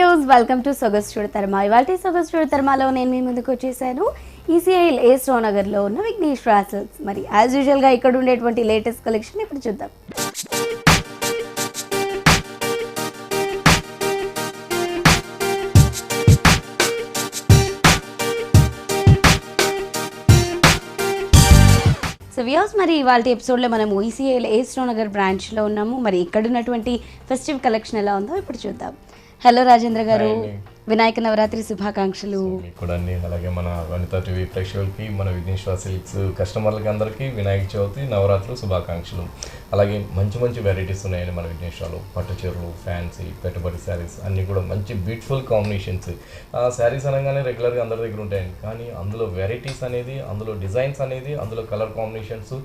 Views welcome to సొగసు చూడతర్మ. ఇవాళ సొగసు చూడతర్మలో నేను మీ ముందుకు వచ్చేసాను ఈసీఐఎల్ ఏ స్టోర్ నగర్లో ఉన్న విఘ్నేశ్వర సిల్క్స్. మరి యాజ్ యూజువల్గా ఇక్కడ ఉండేటువంటి లేటెస్ట్ కలెక్షన్ ఇప్పుడు చూద్దాం. సో వ్యూస్, మరి ఇవాళ ఎపిసోడ్లో మనము ఈసీఐఎల్ ఏ స్టోర్ నగర్ బ్రాంచ్లో ఉన్నాము. మరి ఇక్కడ ఉన్నటువంటి ఫెస్టివ్ కలెక్షన్ ఎలా ఉందో ఇప్పుడు చూద్దాం. హలో రాజేంద్ర గారు, వినాయక నవరాత్రి శుభాకాంక్షలు. కూడా అలాగే మన వనితా టీవీ ప్రేక్షకులకి, మన విఘ్నేశ్వర సిల్క్స్ కస్టమర్లకి అందరికీ వినాయక చవితి నవరాత్రులు శుభాకాంక్షలు. అలాగే మంచి మంచి వెరైటీస్ ఉన్నాయండి మన విఘ్నేశ్వరలో. పట్టు చీరలు, ఫ్యాన్సీ, పెట్టుబడి శారీస్ అన్నీ కూడా మంచి బ్యూటిఫుల్ కాంబినేషన్స్. శారీస్ అనగానే రెగ్యులర్గా అందరి దగ్గర ఉంటాయండి, కానీ అందులో వెరైటీస్ అనేది, అందులో డిజైన్స్ అనేది, అందులో కలర్ కాంబినేషన్స్,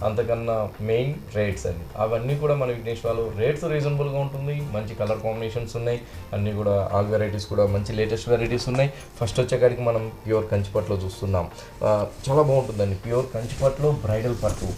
అంతకన్నా మెయిన్ రేట్స్ అండి. అవన్నీ కూడా మన విఘ్నేశ్వరలో రేట్స్ రీజనబుల్గా ఉంటుంది. మంచి కలర్ కాంబినేషన్స్ ఉన్నాయి. అన్నీ కూడా ఆల్ వెరైటీస్ కూడా మంచి లేటెస్ట్ వెరైటీస్ ఉన్నాయి. ఫస్ట్ వచ్చేకాడికి మనం ప్యూర్ కంచిపట్టులో చూస్తున్నాం. చాలా బాగుంటుందండి. ప్యూర్ కంచిపట్టులో బ్రైడల్ పట్టు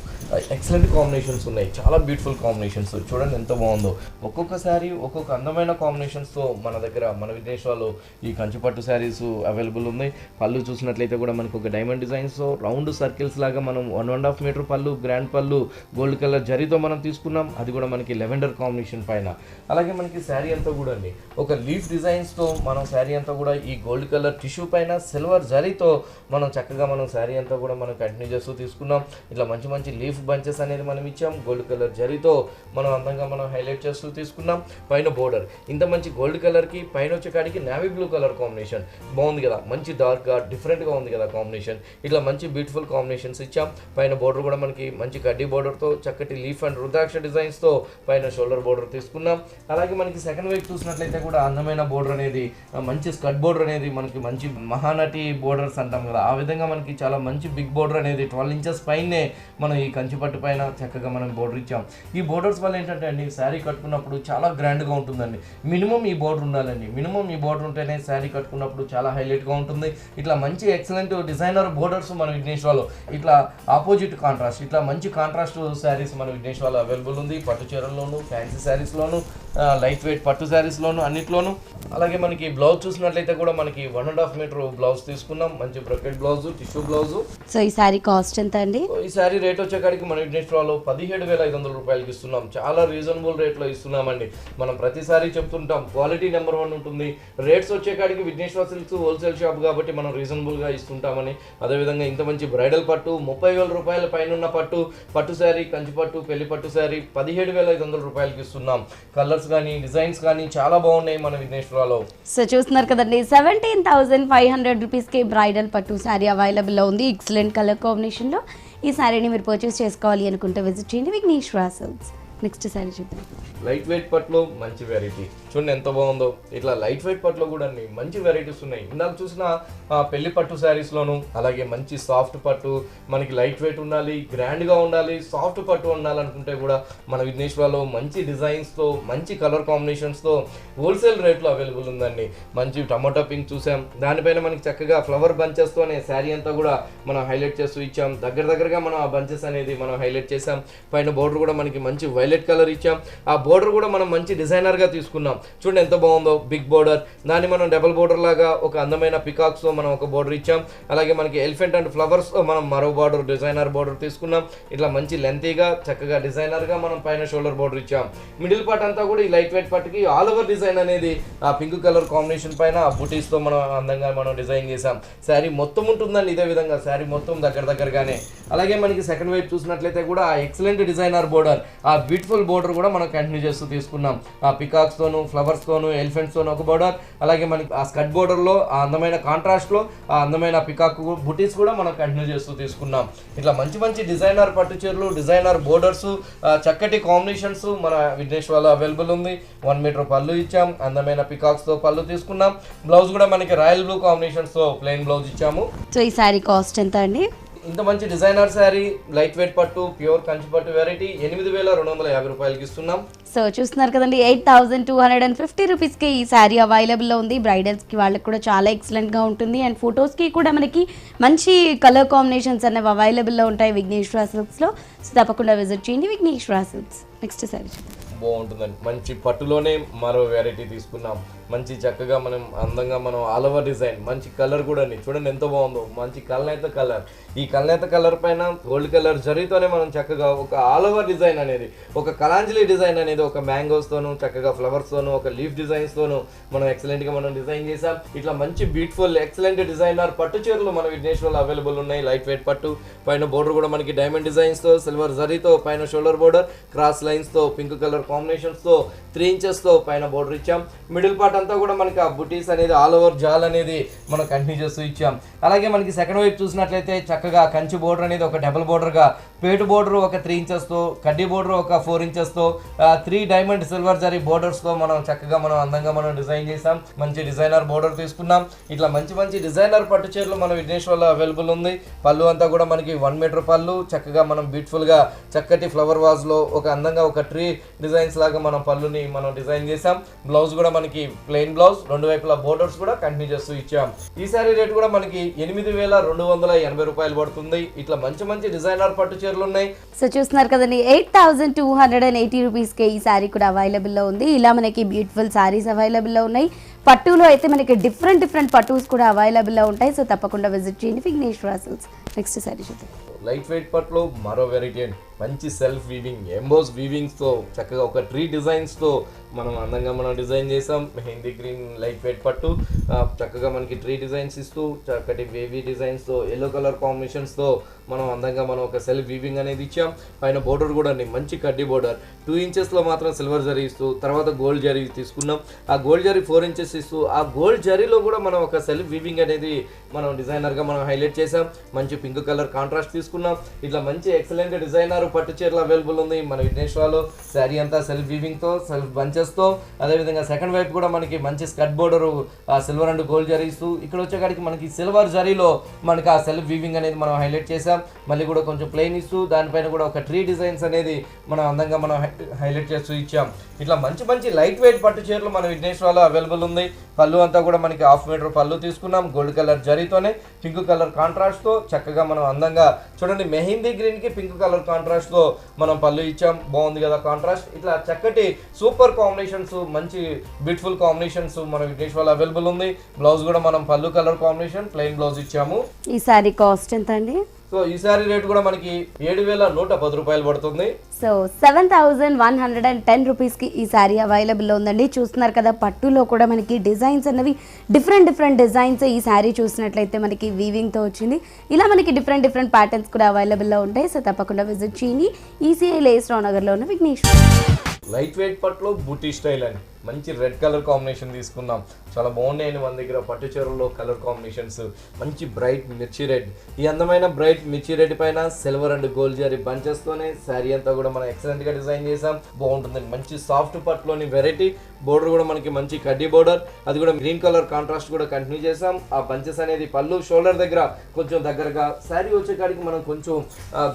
ఎక్సలెంట్ కాంబినేషన్స్ ఉన్నాయి. చాలా బ్యూటిఫుల్ కాంబినేషన్స్. చూడండి ఎంత బాగుందో. ఒక్కొక్క శారీ ఒక్కొక్క అందమైన కాంబినేషన్స్తో మన దగ్గర మన విఘ్నేశ్వరలో ఈ కంచిపట్టు శారీస్ అవైలబుల్ ఉన్నాయి. పళ్ళు చూసినట్లయితే కూడా మనకు ఒక డైమండ్ డిజైన్స్తో రౌండ్ సర్కిల్స్ లాగా మనం 1.5 మీటర్ పళ్ళు, గ్రాండ్ పళ్ళు, గోల్డ్ కలర్ జరీతో మనం తీసుకున్నాం. అది కూడా మనకి లెవెండర్ కాంబినేషన్ పైన. అలాగే మనకి శారీ అంతా కూడా అండి ఒక లీఫ్ డిజైన్స్తో మనం శారీ అంతా కూడా ఈ గోల్డ్ కలర్ టిష్యూ పైన సిల్వర్ జరీతో మనం చక్కగా మనం శారీ అంతా కూడా మనం కంటిన్యూ చేస్తూ తీసుకున్నాం. ఇట్లా మంచి మంచి లీఫ్ బంచెస్ అనేది మనం ఇచ్చాం. గోల్డ్ కలర్ జరీతో మనం అందంగా మనం హైలైట్ చేస్తూ తీసుకున్నాం. పైన బోర్డర్ ఇంత మంచి గోల్డ్ కలర్కి పైన వచ్చేకాడికి నావీ బ్లూ కలర్ కాంబినేషన్ బాగుంది కదా, మంచి డార్క్గా డిఫరెంట్గా ఉంది కదా కాంబినేషన్. ఇట్లా మంచి బ్యూటిఫుల్ కాంబినేషన్స్ ఇచ్చాం. పైన బోర్డర్ కూడా మనకి మంచి కడ్డీ బోర్డర్తో చక్కటి లీఫ్ అండ్ రుద్రాక్ష డిజైన్స్తో పైన షోల్డర్ బోర్డర్ తీసుకున్నాం. అలాగే మనకి సెకండ్ వైపు చూసినట్లయితే కూడా అందమైన బోర్డర్ అనేది, మంచి స్కర్ట్ బోర్డర్ అనేది, మనకి మంచి మహానటి బోర్డర్స్ అంటాం కదా, ఆ విధంగా మనకి చాలా మంచి బిగ్ బోర్డర్ అనేది 12 ఇంచెస్ పైనే మనం ఈ కంచిపట్టు పైన చక్కగా మనం బోర్డర్ ఇచ్చాం. ఈ బోర్డర్స్ వల్ల ఏంటంటే అండి శారీ కట్టుకున్నప్పుడు చాలా గ్రాండ్గా ఉంటుందండి. మినిమం ఈ బోర్డర్ ఉండాలండి. మినిమం ఈ బోర్డర్ ఉంటేనే శారీ కట్టుకున్నప్పుడు చాలా హైలైట్గా ఉంటుంది. ఇట్లా మంచి ఎక్సలెంట్ డిజైనర్ బోర్డర్స్ మన విఘ్నేశ్వరలో ఇట్లా ఆపోజిట్ కాంట్రాస్ట్, ఇట్లా మంచి కాంట్రాస్ట్ శారీస్ మన విఘ్నేశ్వరలో అవైలబుల్ ఉంది. పట్టు చీరల్లోను, ఫ్యాన్సీ శారీస్లోను, లైట్ వెయిట్ పట్టు శారీస్లోను, అన్నిట్లోనూ. అలాగే మనకి బ్లౌజ్ చూసినట్లయితే కూడా మనకి 1.5 మీటర్ బ్లౌజ్ తీసుకున్నాం. మంచి bracket blouse, tissue blouse. So ఈ శారీ కాస్ట్ ఎంత అండి? ఈ శారీ రేట్ వచ్చేకాడికి మన విఘ్నేశ్వరలో 17,500 రూపాయలకి ఇస్తున్నాం. చాలా రీజనబుల్ రేట్లో ఇస్తున్నామండి. మనం ప్రతిసారి చెప్తుంటాం క్వాలిటీ నెంబర్ 1 ఉంటుంది. రేట్స్ వచ్చేకాడికి విఘ్నేశ్వర సిల్క్స్ హోల్సేల్ షాప్ కాబట్టి మనం రీజనబుల్గా ఇస్తుంటామని. అదేవిధంగా ఇంత మంచి బ్రైడల్ పట్టు 30,000 రూపాయల పైన పట్టు శారీ, కంచిపట్టు, పెళ్లి పట్టు శారీ 17,500 రూపాయలకి ఇస్తున్నాం. కలర్స్ కానీ డిజైన్స్ కానీ చాలా బాగున్నాయి మన విఘ్నేశ్వరలో. సో చూస్తున్నారు కదండి, 17,500 రూపీస్కి బ్రైడల్ పట్టు శారీ అవైలబుల్లో ఉంది. ఎక్సలెంట్ కలర్ కాంబినేషన్లో ఈ శారీని మీరు పర్చేస్ చేసుకోవాలి అనుకుంటే విజిట్ చేయండి విఘ్నేశ్వర సిల్క్స్. నెక్స్ట్ శారీ చూద్దాం. లైట్ వెయిట్ పట్టులో మంచి వెరైటీ చూడండి ఎంత బాగుందో. ఇట్లా లైట్ వెయిట్ పట్టులో కూడా మంచి వెరైటీస్ ఉన్నాయి. ఇందాక చూసిన పెళ్లి పట్టు శారీస్లోను, అలాగే మంచి సాఫ్ట్ పట్టు, మనకి లైట్ వెయిట్ ఉండాలి, గ్రాండ్గా ఉండాలి, సాఫ్ట్ పట్టు ఉండాలనుకుంటే కూడా మన విఘ్నేశ్వరలో మంచి డిజైన్స్తో, మంచి కలర్ కాంబినేషన్స్తో హోల్సేల్ రేట్లో అవైలబుల్ ఉందండి. మంచి టమాటా పింక్ చూసాం, దానిపైన మనకి చక్కగా ఫ్లవర్ బంచెస్తోనే శారీ అంతా కూడా మనం హైలైట్ చేస్తూ ఇచ్చాం. దగ్గరగా మనం ఆ బంచెస్ అనేది మనం హైలైట్ చేసాం. పైన బోర్డర్ కూడా మనకి మంచి వైలెట్ కలర్ ఇచ్చాం. ఆ బోర్డర్ కూడా మనం మంచి డిజైనర్గా తీసుకున్నాం. చూడండి ఎంత బాగుందో. బిగ్ బోర్డర్, దాన్ని మనం డబుల్ బోర్డర్ లాగా ఒక అందమైన పికాక్స్తో మనం ఒక బోర్డర్ ఇచ్చాం. అలాగే మనకి ఎలిఫెంట్ అండ్ ఫ్లవర్స్తో మనం మరో బోర్డర్, డిజైనర్ బోర్డర్ తీసుకున్నాం. ఇట్లా మంచి లెంతీగా చక్కగా డిజైనర్గా మనం పైన షోల్డర్ బోర్డర్ ఇచ్చాం. మిడిల్ పార్ట్ అంతా కూడా ఈ లైట్ వెయిట్ పట్టుకి ఆల్ ఓవర్ డిజైన్ అనేది ఆ పింక్ కలర్ కాంబినేషన్ పైన ఆ బుటీస్తో మనం అందంగా మనం డిజైన్ చేసాం. శారీ మొత్తం ఉంటుందండి ఇదే విధంగా, శారీ మొత్తం దగ్గరగానే. అలాగే మనకి సెకండ్ వైపు చూసినట్లయితే కూడా ఆ ఎక్సలెంట్ డిజైనర్ బోర్డర్, ఆ బ్యూటిఫుల్ బోర్డర్ కూడా మనం కంటిన్యూ చేస్తూ తీసుకున్నాం. ఆ పికాక్స్తోను, ఫ్లవర్స్తోను, ఎలిఫెంట్స్తోను ఒక బోర్డర్, అలాగే మనకి ఆ స్కర్ట్ బోర్డర్లో ఆ అందమైన కాంట్రాస్ట్లో ఆ అందమైన పికాక్ బుటీస్ కూడా మనం కంటిన్యూ చేస్తూ తీసుకున్నాం. ఇట్లా మంచి డిజైనర్ పట్టు చీరలు, డిజైనర్ బోర్డర్స్, చక్కటి కాంబినేషన్స్ మన విఘ్నేశ్వరలో అవైలబుల్ ఉంది. 1 మీటర్ పళ్ళు ఇచ్చాం. అందమైన పికాక్స్తో పళ్ళు తీసుకున్నాం. బ్లౌజ్ కూడా మనకి రాయల్ బ్లూ కాంబినేషన్స్తో ప్లెయిన్ బ్లౌజ్ ఇచ్చాము. సో ఈ శారీ కాస్ట్ ఎంత అండి? ఇంత మంచి డిజైనర్ శారీ, లైట్ వెయిట్ పట్టు, ప్యూర్ కంచి పట్టు వెరైటీ 8,250 రూపాయలకి ఇస్తున్నాం. సో చూస్తున్నారు కదండి, 8,250 రూపీస్కి ఈ శారీ అవైలబుల్లో ఉంది. బ్రైడల్స్కి వాళ్ళకి కూడా చాలా ఎక్సలెంట్గా ఉంటుంది. అండ్ ఫొటోస్కి కూడా మనకి మంచి కలర్ కాంబినేషన్స్ అనేవి అవైలబుల్లో ఉంటాయి విఘ్నేశ్వర సిల్క్స్లో. సో తప్పకుండా విజిట్ చేయండి విఘ్నేశ్వర సిల్క్స్. నెక్స్ట్ శారీ బాగుంటుందండి. మంచి పట్టులోనే మరో వెరైటీ తీసుకున్నాం. మంచి చక్కగా మనం అందంగా మనం ఆల్ ఓవర్ డిజైన్ మంచి కలర్ కూడా చూడండి ఎంత బాగుందో, మంచి కల్నేత కలర్. ఈ కల్నేత కలర్ పైన గోల్డ్ కలర్ జరీతోనే మనం చక్కగా ఒక ఆల్ ఓవర్ డిజైన్ అనేది, ఒక కలాంజలి డిజైన్ అనేది, ఒక మ్యాంగోస్ తోను చక్కగా ఫ్లవర్స్ తోను, ఒక లీఫ్ డిజైన్స్ తోను మనం ఎక్సలెంట్ గా మనం డిజైన్ చేసాం. ఇట్లా మంచి బ్యూటిఫుల్ ఎక్సలెంట్ డిజైనర్ పట్టు చీరలు మన విఘ్నేశ్వర్లో అవైలబుల్ ఉన్నాయి. లైట్ వెయిట్ పట్టు, పైన బోర్డర్ కూడా మనకి డైమండ్ డిజైన్స్ తో, సిల్వర్ జరీతో, పైన షోల్డర్ బోర్డర్ క్రాస్ లైన్స్ తో, పింక్ కలర్ కాంబినేషన్స్ తో 3 ఇంచెస్ తో పైన బోర్డర్ ఇచ్చాం. మిడిల్ పార్ట్ అంతా కూడా మనకి ఆ బుటీస్ అనేది ఆల్ ఓవర్ జాల్ అనేది మనం కంటిన్యూ చేస్తూ ఇచ్చాం. అలాగే మనకి సెకండ్ వైపు చూసినట్లయితే చక్కగా కంచి బోర్డర్ అనేది ఒక డబుల్ బోర్డర్ గా, పేటు బోర్డర్ ఒక 3 ఇంచెస్ తో, కడ్డీ బోర్డర్ ఒక 4 ఇంచెస్ తో, 3 డైమండ్ సిల్వర్ జరీ బోర్డర్స్ తో మనం చక్కగా మనం అందంగా మనం డిజైన్ చేసాం. మంచి డిజైనర్ బోర్డర్ తీసుకున్నాం. ఇట్లా మంచి మంచి డిజైనర్ పట్టు చీరలు మన విఘ్నేశ్వర్లో అవైలబుల్ ఉంది. పళ్ళు అంతా కూడా మనకి 1 మీటర్ పళ్ళు, చక్కగా మనం బ్యూటిఫుల్ గా చక్కటి ఫ్లవర్ వాజ్ లో ఒక అందంగా ఒక ట్రీ డిజైన్స్ లాగా మనం పళ్ళుని మనం డిజైన్ చేసాం. బ్లౌజ్ కూడా మనకి ప్లెయిన్ బ్లౌజ్, 2 వైపులా బోర్డర్స్ కూడా కంటిన్యూ చేస్తూ ఇచ్చాం. ఈ సారీ రేట్ కూడా మనకి 8,280 రూపాయలు పడుతుంది. ఇట్లా మంచి మంచి డిజైనర్ పట్టు చీరలు ఉన్నాయి. సో చూస్తున్నారు కదండి, 8,280 రూపీస్కే ఈ శారీ కూడా అవైలబుల్లో ఉంది. ఇలా మనకి బ్యూటిఫుల్ శారీస్ అవైలబుల్లో ఉన్నాయి. పట్టులో అయితే మనకి డిఫరెంట్ పట్టూస్ కూడా అవైలబుల్లో ఉంటాయి. సో తప్పకుండా విజిట్ చేయండి విఘ్నేశ్వర సిల్క్స్. నెక్స్ట్ శారీ చూద్దాం. లైట్ వెయిట్ పట్టులో మరో వెరైటీ అండి. మంచి సెల్ఫ్ వీవింగ్, ఎంబోస్ వీవింగ్స్తో చక్కగా ఒక ట్రీ డిజైన్స్తో మనం అందంగా మనం డిజైన్ చేసాం. మెహందీ గ్రీన్ లైట్ వెయిట్ పట్టు, చక్కగా మనకి ట్రీ డిజైన్స్ ఇస్తూ చక్కటి వేవీ డిజైన్స్తో, ఎల్లో కలర్ కాంబినేషన్స్తో మనం అందంగా మనం ఒక సెల్ఫ్ వీవింగ్ అనేది ఇచ్చాం. పైన బోర్డర్ కూడా మంచి కడ్డీ బోర్డర్ 2 ఇంచెస్లో మాత్రం సిల్వర్ జరీ ఇస్తూ, తర్వాత గోల్డ్ జరీ తీసుకున్నాం. ఆ గోల్డ్ జరీ 4 ఇంచెస్ ఇస్తూ, ఆ గోల్డ్ జరీలో కూడా మనం ఒక సెల్ఫ్ వీవింగ్ అనేది మనం డిజైనర్గా మనం హైలైట్ చేసాం. మంచి పింక్ కలర్ కాంట్రాస్ట్ తీసుకున్నాం. ఇట్లా మంచి ఎక్సలెంట్ డిజైనర్ పట్టు చీరలు అవైలబుల్ ఉంది మన విఘ్నేశ్వర్లో. శారీ అంతా సెల్ఫ్ వీవింగ్తో, సెల్ఫ్ బంచెస్తో, అదేవిధంగా సెకండ్ వైపు కూడా మనకి మంచి skirt border silver and gold zari ఇస్తూ, ఇక్కడ వచ్చేకాడికి మనకి సిల్వర్ జరీలో మనకి ఆ సెల్ఫ్ వీవింగ్ అనేది మనం హైలైట్ చేసాం. మళ్ళీ కూడా కొంచెం ప్లెయిన్ ఇస్తూ, దానిపైన కూడా ఒక ట్రీ డిజైన్స్ అనేది మనం అందంగా మనం హైలైట్ చేస్తూ ఇచ్చాం. ఇట్లా మంచి మంచి లైట్ వెయిట్ పట్టు చీరలు మన విఘ్నేశ్వర్లో అవైలబుల్ ఉంది. పళ్ళు అంతా కూడా మనకి 1/2 మీటర్ పళ్ళు తీసుకున్నాం. గోల్డ్ కలర్ జరీతోనే పింక్ కలర్ కాంట్రాస్ట్తో చక్కగా మనం అందంగా చూడండి, మెహందీ గ్రీన్కి పింక్ కలర్ కాంట్రాస్ట్తో మనం పళ్ళు ఇచ్చాం. బాగుంది కదా కాంట్రాస్ట్. ఇట్లా చక్కటి సూపర్ కాంబినేషన్స్, మంచి బ్యూటిఫుల్ కాంబినేషన్స్ మన విఘ్నేశ్వర్లో అవైలబుల్ ఉంది. బ్లౌజ్ కూడా మనం పళ్ళు కలర్ కాంబినేషన్ ప్లెయిన్ బ్లౌజ్ ఇచ్చాము. ఈ సారీ కాస్ట్ ఎంత అండి? సో ఈ సారీ రేట్ కూడా మనకి 7,110 రూపాయలు పడుతుంది. సో 7,110 రూపీస్కి ఈ శారీ అవైలబుల్లో ఉందండి. చూస్తున్నారు కదా, పట్టులో కూడా మనకి డిజైన్స్ అన్నవి డిఫరెంట్ డిజైన్స్ ఈ శారీ చూసినట్లయితే మనకి వీవింగ్తో వచ్చింది. ఇలా మనకి డిఫరెంట్ ప్యాటర్న్స్ కూడా అవైలబుల్లో ఉంటాయి. సో తప్పకుండా విజిట్ చేయండి. ఈసీఐ లేస్ నగర్లో ఉన్న విఘ్నేశ్వర్. లైట్ వెయిట్ పట్టులో బూటీ స్టైల్ అని మంచి రెడ్ కలర్ కాంబినేషన్ తీసుకున్నాం. చాలా బాగున్నాయండి మన దగ్గర పట్టు చీరల్లో కలర్ కాంబినేషన్స్. మంచి బ్రైట్ మిర్చి రెడ్, ఈ అందమైన బ్రైట్ మిర్చి రెడ్ పైన సిల్వర్ అండ్ గోల్డ్ జరీ బంచెస్తోనే శారీ అంతా కూడా మనం ఎక్సలెంట్గా డిజైన్ చేసాం. బాగుంటుందండి. మంచి సాఫ్ట్ పట్టులోని వెరైటీ. బోర్డర్ కూడా మనకి మంచి కడ్డీ బోర్డర్, అది కూడా గ్రీన్ కలర్ కాంట్రాస్ట్ కూడా కంటిన్యూ చేసాం. ఆ బంచెస్ అనేది పళ్ళు షోల్డర్ దగ్గర కొంచెం దగ్గరగా, శారీ వచ్చేకాడికి మనం కొంచెం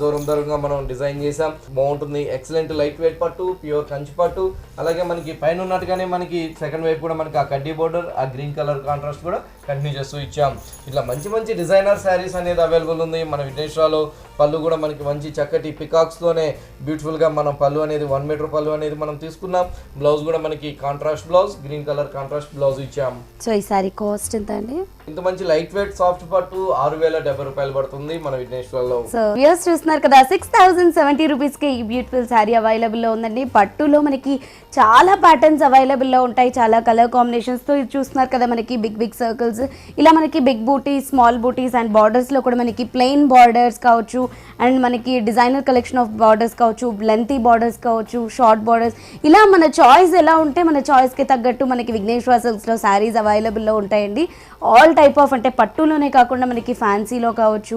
దూరంగా మనం డిజైన్ చేసాం. బాగుంటుంది. ఎక్సలెంట్ లైట్ వెయిట్ పట్టు, ప్యూర్ కంచి పట్టు. అలాగే మనకి పైన ఉన్నట్టుగానే మనకి సెకండ్ వైపు కూడా మనకి ఆ కడ్డీ బోర్డర్, ఆ గ్రీన్ కలర్ కాంట్రాస్ట్ కూడా కంటిన్యూ చేస్తూ ఇచ్చాం. ఇట్లా మంచి మంచి డిజైనర్ శారీస్ అనేది అవైలబుల్ ఉంది మన విఘ్నేశ్వర్లో. పళ్ళు కూడా మనకి మంచి చక్కటి పికాక్స్తోనే బ్యూటిఫుల్గా మనం పళ్ళు అనేది 1 మీటర్ పళ్ళు అనేది మనం తీసుకున్నాం. బ్లౌజ్ కూడా మనకి contrast blouse, green colour contrast blouse ఇచ్చాం. సో ఈ సారీ కాస్ట్ ఎంత అండి? ఇంత మంచి లైట్ వెయిట్ సాఫ్ట్ పట్టు 6,070 రూపాయలు పడుతుంది మన విఘ్నేశ్వర్లో. సో వ్యూయర్స్ చూస్తున్నారు కదా, 6,070 రూపీస్కి ఈ బ్యూటిఫుల్ శారీ అవైలబుల్లో ఉందండి. పట్టులో మనకి చాలా ప్యాటర్న్స్ అవైలబుల్లో ఉంటాయి, చాలా కలర్ కాంబినేషన్స్తో. ఇది చూస్తున్నారు కదా, మనకి బిగ్ సర్కిల్స్, ఇలా మనకి big butis, small butis and బార్డర్స్లో కూడా మనకి ప్లెయిన్ బార్డర్స్ కావచ్చు, అండ్ మనకి డిజైనర్ కలెక్షన్ ఆఫ్ బార్డర్స్ కావచ్చు, లెంతీ బార్డర్స్ కావచ్చు, షార్ట్ బార్డర్స్, ఇలా మన చాయిస్ ఎలా ఉంటే మన చాయిస్కి తగ్గట్టు మనకి విఘ్నేశ్వర సిల్క్స్లో శారీస్ అవైలబుల్లో ఉంటాయండి. ఆల్ టైప్ ఆఫ్, అంటే పట్టులోనే కాకుండా మనకి ఫ్యాన్సీలో కావచ్చు,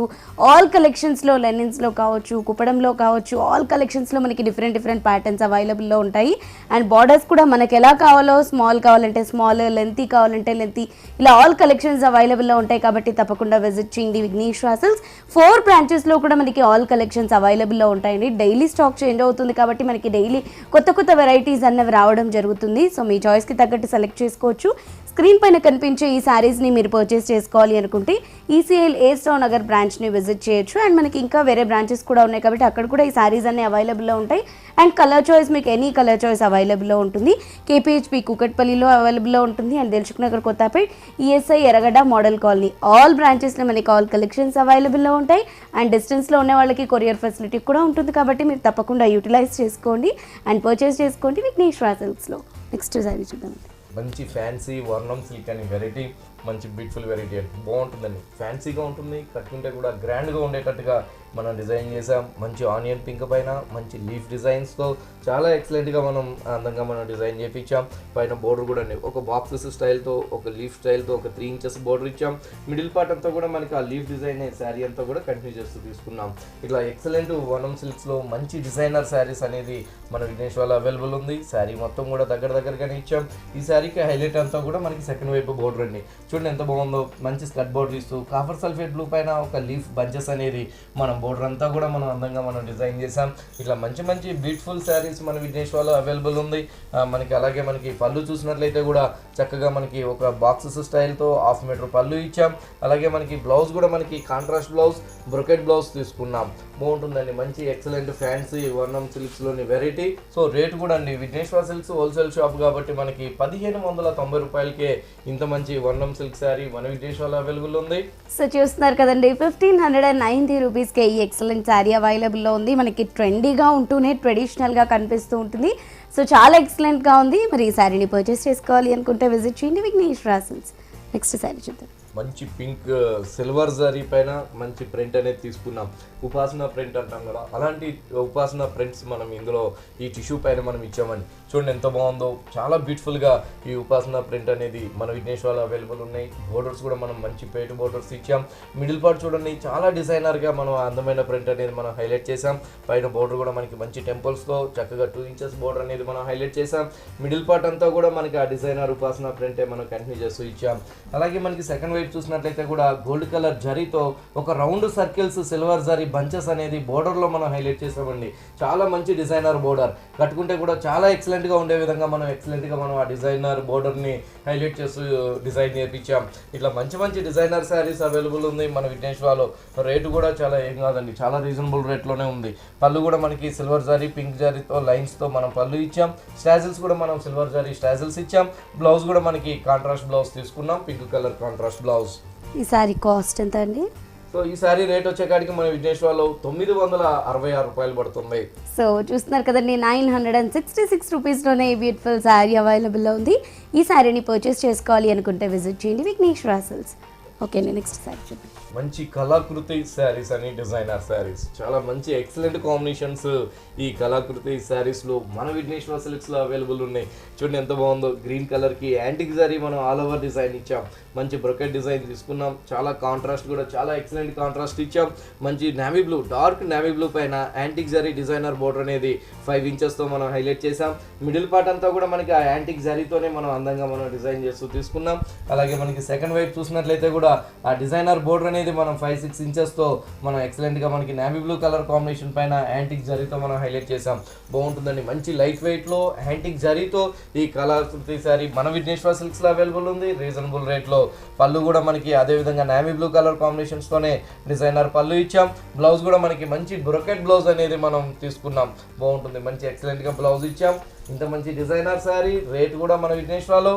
ఆల్ కలెక్షన్స్లో, లెనిన్స్లో కావచ్చు, కుప్పడంలో కావచ్చు, ఆల్ కలెక్షన్స్లో మనకి డిఫరెంట్ ప్యాటర్న్స్ అవైలబుల్లో ఉంటాయి. అండ్ బార్డర్స్ కూడా మనకి ఎలా కావాలో, స్మాల్ కావాలంటే స్మాల్, లెంతీ కావాలంటే లెంతీ, ఇలా ఆల్ కలెక్షన్స్ అవైలబుల్లో ఉంటాయి. కాబట్టి తప్పకుండా విజిట్ చేయండి విఘ్నేశ్వర సిల్క్స్. 4 బ్రాంచెస్లో కూడా మనకి ఆల్ కలెక్షన్స్ అవైలబుల్లో ఉంటాయండి. డైలీ స్టాక్ చేంజ్ అవుతుంది కాబట్టి మనకి డైలీ కొత్త వెరైటీస్ అన్నవి రావడం జరుగుతుంది. సో మీ చాయిస్కి తగ్గట్టు సెలెక్ట్ చేసుకోవచ్చు. స్క్రీన్ పైన కనిపించే ఈ శారీస్ని మీరు పర్చేస్ చేసుకోవాలి అనుకుంటే ఈసీఎల్ ఏ స్టోర్ నగర్ బ్రాంచ్ని విజిట్ చేయొచ్చు. అండ్ మనకి ఇంకా వేరే బ్రాంచెస్ కూడా ఉన్నాయి కాబట్టి అక్కడ కూడా ఈ శారీస్ అన్ని అవైలబుల్లో ఉంటాయి. అండ్ కలర్ చాయిస్ మీకు ఎనీ కలర్ చాయిస్ అవైలబుల్లో ఉంటుంది. కేపీహెచ్పి కూకట్పల్లిలో అవైలబుల్లో ఉంటుంది. అండ్ దిల్సుఖ్ నగర్ కొత్తపేట్, ఈఎస్ఐ ఎర్రగడ్డ, మోడల్ కాలనీ ఆల్ బ్రాంచెస్లో మనకి ఆల్ కలెక్షన్స్ అవైలబుల్లో ఉంటాయి. అండ్ డిస్టెన్స్లో ఉన్న వాళ్ళకి కొరియర్ ఫెసిలిటీ కూడా ఉంటుంది కాబట్టి మీరు తప్పకుండా యూటిలైజ్ చేసుకోండి అండ్ పర్చేస్ చేసుకోండి విఘ్నేశ్వర సిల్క్స్లో. నెక్స్ట్ శారీ చూద్దాం. మంచి ఫ్యాన్సీ వర్ణం సిల్క్ అని వెరైటీ, మంచి బ్యూటిఫుల్ వెరైటీ బాగుంటుందండి. ఫ్యాన్సీగా ఉంటుంది, కట్టుకుంటే కూడా గ్రాండ్గా ఉండేటట్టుగా మనం డిజైన్ చేసాం. మంచి ఆనియన్ పింక్ పైన మంచి లీఫ్ డిజైన్స్తో చాలా ఎక్సలెంట్గా మనం అందంగా మనం డిజైన్ చేయించాం. పైన బోర్డర్ కూడా ఒక బాక్సెస్ స్టైల్తో, ఒక లీఫ్ స్టైల్తో ఒక 3 ఇంచెస్ బోర్డర్ ఇచ్చాం. మిడిల్ పార్ట్ అంతా కూడా మనకి ఆ లీఫ్ డిజైన్ శారీ అంతా కూడా కంటిన్యూ చేస్తూ తీసుకున్నాం. ఇట్లా ఎక్సలెంట్ వనం సిల్క్స్లో మంచి డిజైనర్ శారీస్ అనేది మన విఘ్నేశ్వర్లో అవైలబుల్ ఉంది. శారీ మొత్తం కూడా దగ్గరగానే ఇచ్చాం. ఈ శారీకి హైలైట్ అంతా కూడా మనకి సెకండ్ వైపు బోర్డర్ అండి. చూడండి ఎంత బాగుందో, మంచి స్కర్ట్ బోర్డర్ ఇస్తూ కాపర్ సల్ఫేట్ బ్లూ పైన ఒక లీఫ్ బంచెస్ అనేది మనం బోర్డర్ అంతా కూడా మనం అందంగా మనం డిజైన్ చేసాం. ఇట్లా మంచి బ్యూటిఫుల్ శారీస్ మన విఘ్నేశ్వర్లో అవైలబుల్ ఉంది. మనకి అలాగే మనకి పళ్ళు చూసినట్లయితే కూడా చక్కగా మనకి ఒక బాక్సెస్ స్టైల్తో 1/2 మీటర్ పళ్ళు ఇచ్చాం. అలాగే మనకి బ్లౌజ్ కూడా మనకి కాంట్రాస్ట్ బ్లౌజ్, బ్రొకెట్ బ్లౌజ్ తీసుకున్నాం. బాగుంటుందండి, మంచి ఎక్సలెంట్ ఫ్యాన్సీ వర్ణం సిల్క్స్లోని వెరైటీ. సో రేటు కూడా అండి, విఘ్నేశ్వర సిల్క్స్ హోల్సేల్ షాప్ కాబట్టి మనకి 1590 రూపాయలకే ఇంత మంచి వర్ణం సిల్క్ శారీ మన విఘ్నేశ్వర్లో అవైలబుల్ ఉంది. సో చూస్తున్నారు కదండి, 1590 రూపీస్కే ఈ ఎక్సలెంట్ శారీ అవైలబుల్లో ఉంది. మనకి ట్రెండీగా ఉంటూనే ట్రెడిషనల్గా కనిపిస్తూ ఉంటుంది. సో చాలా ఎక్సలెంట్గా ఉంది. మరి ఈ శారీని పర్చేస్ చేసుకోవాలి అనుకుంటే విజిట్ చేయండి విఘ్నేశ్వర సిల్క్స్. నెక్స్ట్ శారీ చూద్దాం. మంచి పింక్ సిల్వర్ జరీ పైన మంచి ప్రింట్ అనేది తీసుకున్నాం. ఉపాసన ప్రింట్ అంటాం కదా, అలాంటి ఉపాసన ప్రింట్స్ మనం ఇందులో ఈ టిష్యూ పైన మనం ఇచ్చామని చూడండి ఎంత బాగుందో. చాలా బ్యూటిఫుల్గా ఈ ఉపాసన ప్రింట్ అనేది మన విఘ్నేశ్వర్లో అవైలబుల్ ఉన్నాయి. బోర్డర్స్ కూడా మనం మంచి పేటు బోర్డర్స్ ఇచ్చాం. మిడిల్ పార్ట్ చూడండి చాలా డిజైనర్గా మనం అందమైన ప్రింట్ అనేది మనం హైలైట్ చేసాం. పైన బోర్డర్ కూడా మనకి మంచి టెంపుల్స్తో చక్కగా 2 ఇంచెస్ బోర్డర్ అనేది మనం హైలైట్ చేసాం. మిడిల్ పార్ట్ అంతా కూడా మనకి ఆ డిజైనర్ ఉపాసన ప్రింటే మనం కంటిన్యూ చేస్తూ ఇచ్చాం. అలాగే మనకి సెకండ్ వైపు చూసినట్లయితే కూడా గోల్డ్ కలర్ జరీతో ఒక round circles silver zari bunches అనేది బోర్డర్లో మనం హైలైట్ చేసామండి. చాలా మంచి డిజైనర్ బోర్డర్, కట్టుకుంటే కూడా చాలా ఎక్సలెంట్గా ఉండే విధంగా మనం ఎక్సలెంట్గా మనం ఆ డిజైనర్ బోర్డర్ని హైలైట్ చేస్తూ డిజైన్ చేయించాం. ఇట్లా మంచి డిజైనర్ శారీస్ అవైలబుల్ ఉంది మన విఘ్నేశ్వర్లో. రేటు కూడా చాలా ఏం కాదండి, చాలా రీజనబుల్ రేట్లోనే ఉంది. పళ్ళు కూడా మనకి సిల్వర్ జరీ పింక్ జరీతో లైన్స్తో మనం పళ్ళు ఇచ్చాం. స్టాజిల్స్ కూడా మనం సిల్వర్ జరీ స్టాజిల్స్ ఇచ్చాం. బ్లౌజ్ కూడా మనకి కాంట్రాస్ట్ బ్లౌజ్ తీసుకున్నాం, పింక్ కలర్ కాంట్రాస్ట్ బ్లౌజ్. ఈ శారీ కాస్ట్ ఎంత అండి? సో ఈ శారీ రేట్ వచ్చేకాడికి మన విఘ్నేశ్వర్లో 966 రూపాయలు పడుతుంది. సో చూస్తున్నారు కదండి, 966 రూపీస్లోనే ఈ బ్యూటిఫుల్ శారీ అవైలబుల్లో ఉంది. ఈ శారీని పర్చేస్ చేసుకోవాలి అనుకుంటే విజిట్ చేయండి విఘ్నేశ్వర సిల్క్స్. ఓకే అండి, నెక్స్ట్ శారీ చూడండి. మంచి కళాకృతి శారీస్ అని డిజైనర్ శారీస్, చాలా మంచి ఎక్సలెంట్ కాంబినేషన్స్ ఈ కళాకృతి శారీస్లో మన విఘ్నేశ్వర సిల్క్స్లో అవైలబుల్ ఉన్నాయి. చూడండి ఎంత బాగుందో, గ్రీన్ కలర్కి యాంటిక్ జరీ మనం ఆల్ ఓవర్ డిజైన్ ఇచ్చాం. మంచి బ్రొకెట్ డిజైన్ తీసుకున్నాం. చాలా కాంట్రాస్ట్ కూడా చాలా ఎక్సలెంట్ కాంట్రాస్ట్ ఇచ్చాం. మంచి navy blue, dark navy blue పైన యాంటిక్ జరీ డిజైనర్ బోర్డర్ అనేది 5 ఇంచెస్తో మనం హైలైట్ చేసాం. మిడిల్ పార్ట్ అంతా కూడా మనకి ఆ యాంటిక్ జరీతోనే మనం అందంగా మనం డిజైన్ చేస్తూ తీసుకున్నాం. అలాగే మనకి సెకండ్ వైపు చూసినట్లయితే కూడా ఆ డిజైనర్ బోర్డర్ అనేది మనం 5-6 ఇంచెస్తో మనం ఎక్సలెంట్గా మనకి నేవీ బ్లూ కలర్ కాంబినేషన్ పైన యాంటిక్ జరీతో మనం హైలైట్ చేసాం. బాగుంటుందండి, మంచి లైట్ వెయిట్లో యాంటిక్ జరీతో ఈ కళాకృతి శారీ మన విఘ్నేశ్వర సిల్క్స్లో అవైలబుల్ ఉంది రీజనబుల్ రేట్లో. పళ్ళు కూడా మనకి అదేవిధంగా నేవీ బ్లూ కలర్ కాంబినేషన్స్తోనే డిజైనర్ పళ్ళు ఇచ్చాం. బ్లౌజ్ కూడా మనకి మంచి బ్రొకెట్ బ్లౌజ్ అనేది మనం తీసుకున్నాం. బాగుంటుంది, మంచి ఎక్సలెంట్గా బ్లౌజ్ ఇచ్చాం. ఇంత మంచి డిజైనర్ శారీ రేట్ కూడా మన విఘ్నేశ్వర్లో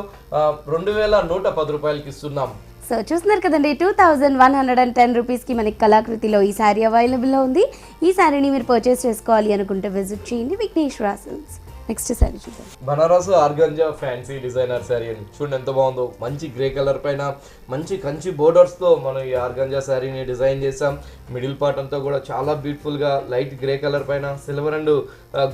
2110 రూపాయలకి ఇస్తున్నాం. సో చూస్తున్నారు కదండి, 2110 రూపీస్కి మనకి కళాకృతిలో ఈ శారీ అవైలబుల్లో ఉంది. ఈ శారీని మీరు పర్చేస్ చేసుకోవాలి అనుకుంటే విజిట్ చేయండి విఘ్నేశ్వర సిల్క్స్. నెక్స్ట్ శారీ చూద్దాం. Banaras organza fancy designer sari అని చూడండి ఎంత బాగుందో. మంచి గ్రే కలర్ పైన మంచి కంచి బోర్డర్స్తో మనం ఈ ఆర్గంజా శారీని డిజైన్ చేసాం. మిడిల్ పార్ట్ అంతా కూడా చాలా బ్యూటిఫుల్గా లైట్ గ్రే కలర్ పైన silver and